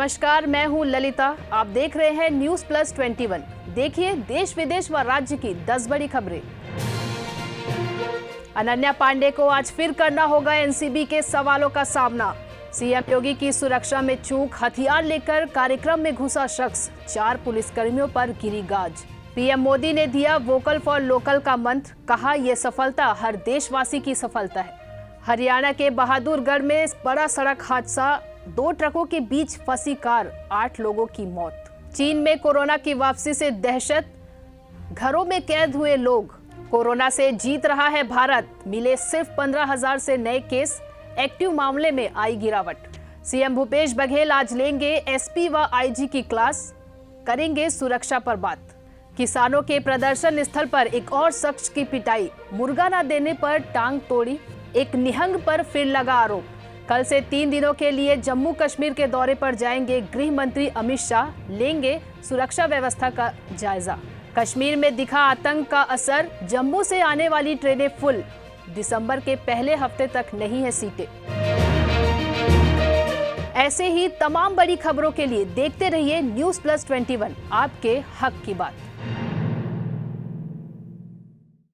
नमस्कार, मैं हूं ललिता। आप देख रहे हैं न्यूज प्लस 21। देखिए देश विदेश व राज्य की 10 बड़ी खबरें। अनन्या पांडे को आज फिर करना होगा एनसीबी के सवालों का सामना। सीएम योगी की सुरक्षा में चूक, हथियार लेकर कार्यक्रम में घुसा शख्स, 4 पुलिसकर्मियों पर गिरी गाज। पीएम मोदी ने दिया वोकल फॉर लोकल का मंत्र, कहा यह सफलता हर देशवासी की सफलता है। हरियाणा के बहादुरगढ़ में बड़ा सड़क हादसा, 2 ट्रकों के बीच फंसी कार, 8 लोगों की मौत। चीन में कोरोना की वापसी से दहशत, घरों में कैद हुए लोग। कोरोना से जीत रहा है भारत, मिले सिर्फ 15,000 से नए केस, एक्टिव मामले में आई गिरावट। सीएम भूपेश बघेल आज लेंगे एसपी व आईजी की क्लास, करेंगे सुरक्षा पर बात। किसानों के प्रदर्शन स्थल पर एक और शख्स की पिटाई, मुर्गा न देने पर टांग तोड़ी, एक निहंग पर फिर लगा आरोप। कल से 3 दिनों के लिए जम्मू कश्मीर के दौरे पर जाएंगे गृह मंत्री अमित शाह, लेंगे सुरक्षा व्यवस्था का जायजा। कश्मीर में दिखा आतंक का असर, जम्मू से आने वाली ट्रेनें फुल, दिसंबर के पहले हफ्ते तक नहीं है सीटें। ऐसे ही तमाम बड़ी खबरों के लिए देखते रहिए न्यूज प्लस 21, आपके हक की बात।